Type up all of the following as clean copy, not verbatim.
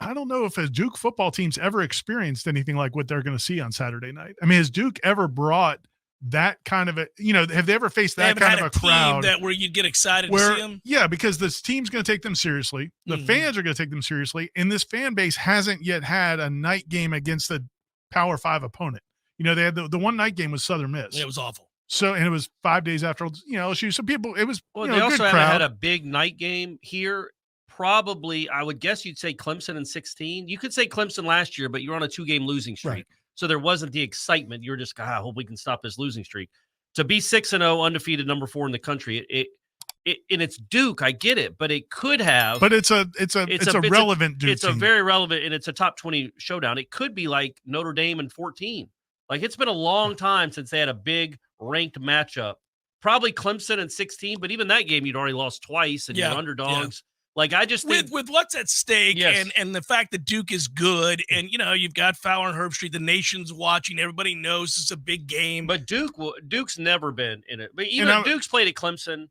I don't know if a Duke football team's ever experienced anything like what they're going to see on Saturday night. I mean, has Duke ever brought that kind of have they ever faced that kind of a crowd that where you'd get excited to see them? Yeah, because this team's going to take them seriously. The fans are going to take them seriously. And this fan base hasn't yet had a night game against a Power 5 opponent. They had the one night game was Southern Miss. Yeah, it was awful. So, and it was 5 days after, LSU. So people, it was, they also haven't had a big night game here. Probably, I would guess you'd say Clemson in 16. You could say Clemson last year, but you're on a 2-game losing streak. Right. So there wasn't the excitement. You're just, I hope we can stop this losing streak. To be 6-0, undefeated, number 4 in the country, and it's Duke. I get it, but it could have. But it's a relevant Duke. It's a very relevant, and it's a top 20 showdown. It could be like Notre Dame in 14. Like, it's been a long time since they had a big ranked matchup. Probably Clemson in 16, but even that game you'd already lost twice, and you're underdogs. Yeah. Like, I just think with what's at stake and the fact that Duke is good, and you've got Fowler and Herbstreit, the nation's watching, everybody knows it's a big game. But Duke's never been in it. But even Duke's played at Clemson,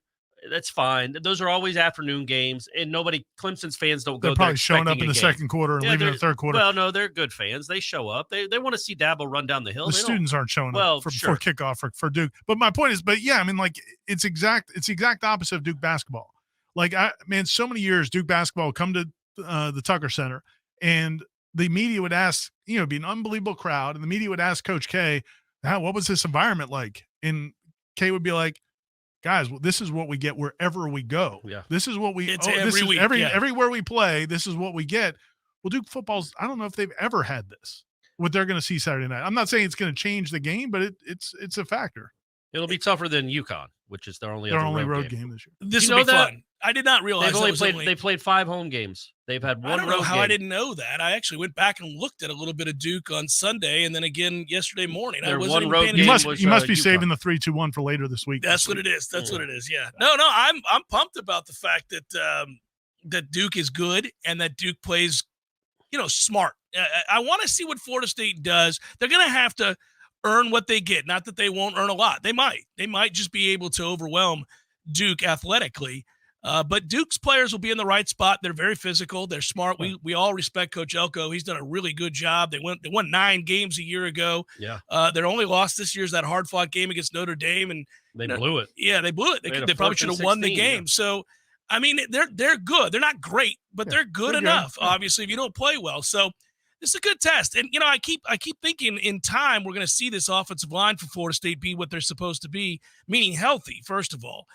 that's fine. Those are always afternoon games, and Clemson's fans don't go. They're probably showing up in the second quarter and leaving in the third quarter. Well, no, they're good fans. They show up. They want to see Dabo run down the hill. The students aren't showing up for kickoff for Duke. But my point is, it's the exact opposite of Duke basketball. Like, so many years Duke basketball would come to the Tucker Center, and the media would ask, it'd be an unbelievable crowd, and the media would ask Coach K, what was this environment like? And K would be like, guys, this is what we get wherever we go. Yeah. This is what we – every week. Everywhere we play, this is what we get. Well, Duke football's – I don't know if they've ever had this, what they're going to see Saturday night. I'm not saying it's going to change the game, but it's a factor. It'll be tougher than UConn, which is their only road game this year. This will be fun. I did not realize they played 5 home games. They've had one road game. I don't know how I didn't know that. I actually went back and looked at a little bit of Duke on Sunday and then again yesterday morning. Their one road game you must be saving the 3-2-1 for later this week. That's what it is. That's what it is. Yeah. No, I'm pumped about the fact that that Duke is good and that Duke plays, smart. I want to see what Florida State does. They're going to have to earn what they get. Not that they won't earn a lot. They might just be able to overwhelm Duke athletically. But Duke's players will be in the right spot. They're very physical. They're smart. We all respect Coach Elko. He's done a really good job. They won 9 games a year ago. Yeah. Their only loss this year is that hard-fought game against Notre Dame, and they blew it. Yeah, they blew it. They probably should have won the game. Yeah. So, I mean, they're good. They're not great, but they're good enough. Yeah. Obviously, if you don't play well, so it's a good test. And I keep thinking in time we're going to see this offensive line for Florida State be what they're supposed to be, meaning healthy. First of all,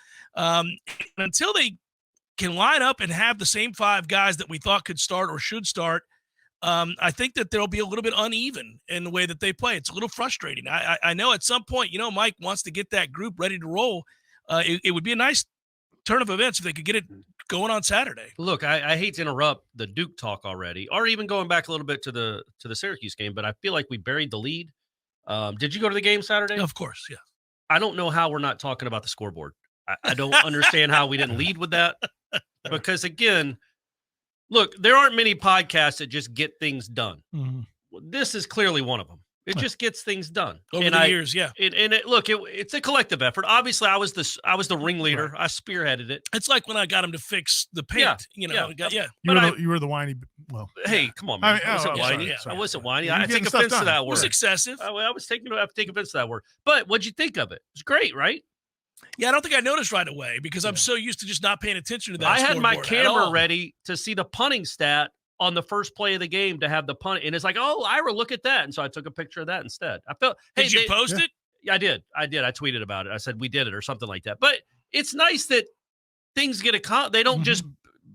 until they can line up and have the same 5 guys that we thought could start or should start, I think that there'll be a little bit uneven in the way that they play. It's a little frustrating. I know at some point, Mike wants to get that group ready to roll. It would be a nice turn of events if they could get it going on Saturday. Look, I hate to interrupt the Duke talk already, or even going back a little bit to the Syracuse game, but I feel like we buried the lead. Did you go to the game Saturday? Of course, yeah. I don't know how we're not talking about the scoreboard. I don't understand how we didn't lead with that. Because, again, look, there aren't many podcasts that just get things done. Mm-hmm. This is clearly one of them. It just gets things done. Over the years, yeah. It's a collective effort. Obviously, I was the ringleader. Right. I spearheaded it. It's like when I got him to fix the paint. You were the whiny. Well, hey, come on, man. I wasn't whiny. I wasn't whiny. I take offense to that word. It was excessive. I was taking offense to that word. But what'd you think of it? It was great, right? Yeah, I don't think I noticed right away because I'm so used to just not paying attention to that. I had my camera ready to see the punting stat on the first play of the game to have the punt. And it's like, oh, Ira, look at that. And so I took a picture of that instead. I felt, did you post it? Yeah, I did. I tweeted about it. I said, we did it or something like that. But it's nice that things get they don't just,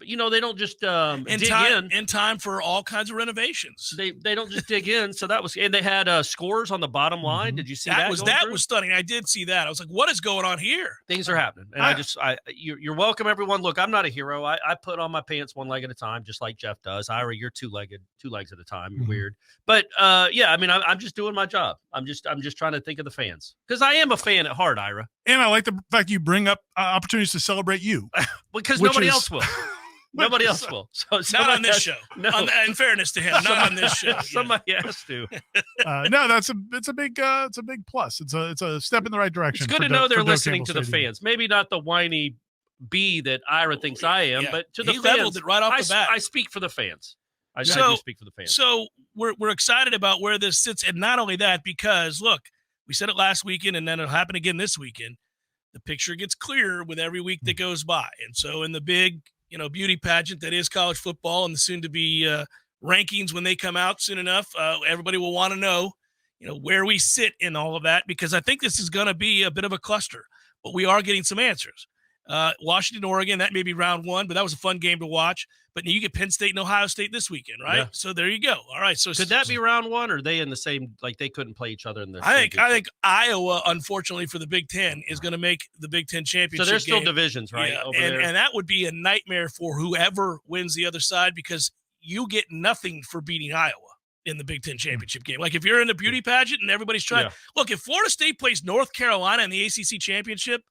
they don't just dig in time for all kinds of renovations. They don't just dig in. So that was, and they had scores on the bottom line. Mm-hmm. Did you see that? That was stunning. I did see that. I was like, what is going on here? Things are happening. And you're welcome, everyone. Look, I'm not a hero. I put on my pants one leg at a time, just like Jeff does. Ira, you're two legs at a time. You're weird. But I'm just doing my job. I'm just trying to think of the fans because I am a fan at heart, Ira. And I like the fact you bring up opportunities to celebrate you. Because nobody else will. Nobody else will. So not on this show. No. In fairness to him, not on this show. Somebody has to. No, it's a big plus. It's a step in the right direction. It's good to know they're listening to the fans. Maybe not the whiny bee that Ira thinks I am, but to the fans. Leveled it right off the bat. I speak for the fans. I do speak for the fans. So we're excited about where this sits, and not only that, because look, we said it last weekend, and then it'll happen again this weekend. The picture gets clearer with every week that goes by, and so in the big, beauty pageant that is college football, and the soon-to-be rankings when they come out soon enough, everybody will want to know, where we sit in all of that, because I think this is going to be a bit of a cluster, but we are getting some answers. Washington, Oregon, that may be round one, but that was a fun game to watch. But you get Penn State and Ohio State this weekend, right? Yeah. So there you go. All right. So could that be round one, or are they in the same, like they couldn't play each other in the I think Iowa, unfortunately for the Big Ten, is going to make the Big Ten championship. So there's still game. Divisions, right? Yeah. And that would be a nightmare for whoever wins the other side, because you get nothing for beating Iowa in the Big Ten championship game. Like if you're in the beauty pageant and everybody's trying, look, if Florida State plays North Carolina in the ACC championship,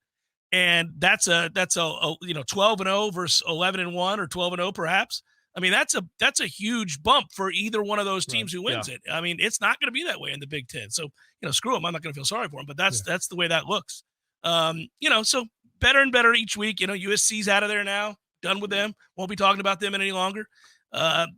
and that's a 12-0 versus 11-1 or 12-0 perhaps. I mean, that's a huge bump for either one of those teams who wins it. I mean, it's not going to be that way in the Big Ten. So, screw them. I'm not going to feel sorry for them, but that's the way that looks. So better and better each week. USC's out of there now. Done with them. Won't be talking about them any longer.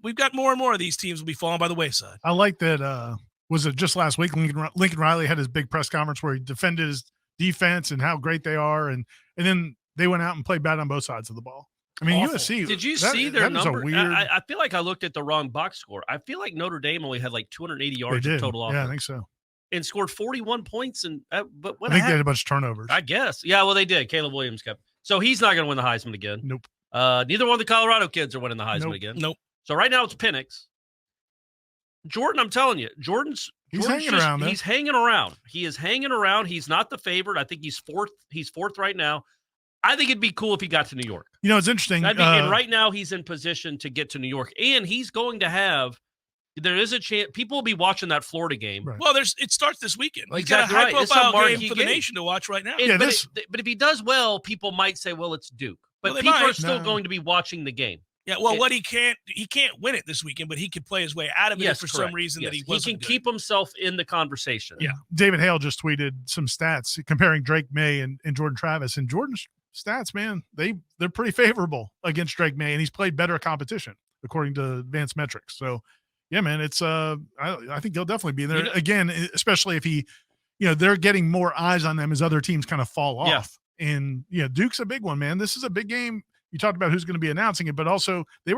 We've got more and more of these teams will be falling by the wayside. I like that. Was it just last week? Lincoln Riley had his big press conference where he defended his defense and how great they are, and then they went out and played bad on both sides of the ball. I mean, awful. USC. Did you see their number? Weird... I feel like I looked at the wrong box score. I feel like Notre Dame only had like 280 yards of total offense. Yeah, I think so. And scored 41 points. But what I think they had a bunch of turnovers. I guess. Yeah, well, they did. Caleb Williams kept. So he's not going to win the Heisman again. Nope. Neither one of the Colorado kids are winning the Heisman again. Nope. So right now it's Penix. Jordan, I'm telling you, He's hanging around. He's hanging around. He is hanging around. He's not the favorite. I think he's fourth. He's fourth right now. I think it'd be cool if he got to New York. It's interesting. And right now he's in position to get to New York, and he's going to have. There is a chance people will be watching that Florida game. Right. Well, it starts this weekend. Exactly, got a high-profile game for the nation to watch right now. But if he does well, people might say, "Well, it's Duke." But people are still going to be watching the game. Yeah, well, he can't win it this weekend, but he could play his way out of it for some reason that he wasn't. He can keep himself in the conversation. Yeah. David Hale just tweeted some stats comparing Drake May and Jordan Travis, and Jordan's stats, man, they're pretty favorable against Drake May, and he's played better competition according to advanced metrics. So, yeah, man, it's I think he'll definitely be there again, especially if he, they're getting more eyes on them as other teams kind of fall off. And Duke's a big one, man. This is a big game. You talked about who's going to be announcing it, but also they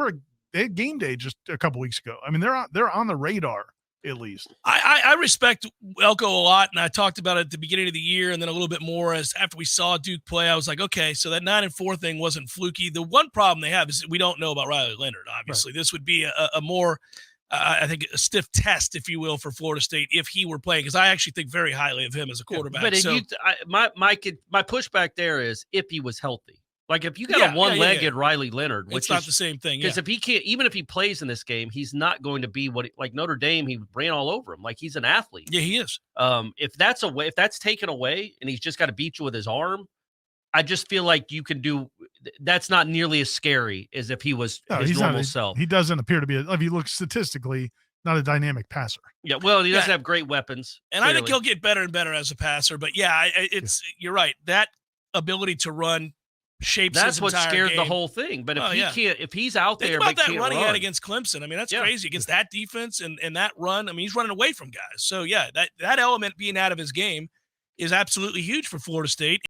had game day just a couple weeks ago. I mean, they're on the radar at least. I respect Elko a lot, and I talked about it at the beginning of the year, and then a little bit more as after we saw Duke play. I was like, okay, so that 9-4 thing wasn't fluky. The one problem they have is we don't know about Riley Leonard. Obviously, this would be a more, I think, a stiff test, if you will, for Florida State if he were playing, because I actually think very highly of him as a quarterback. But my pushback there is if he was healthy. Like if you got a one-legged Riley Leonard, which it's not the same thing. Because if he can't, even if he plays in this game, he's not going to be like Notre Dame. He ran all over him. Like he's an athlete. Yeah, he is. If that's taken away, and he's just got to beat you with his arm, I just feel like you can do. That's not nearly as scary as if he was his normal self. He doesn't appear to be. If you look statistically, not a dynamic passer. Yeah, well, he doesn't have great weapons, and clearly. I think he'll get better and better as a passer. But you're right. That ability to run. That's what scared game. The whole thing. But if he's out there, think about that run he had against Clemson. I mean, that's crazy against that defense and that run. I mean, he's running away from guys. So that element being out of his game is absolutely huge for Florida State.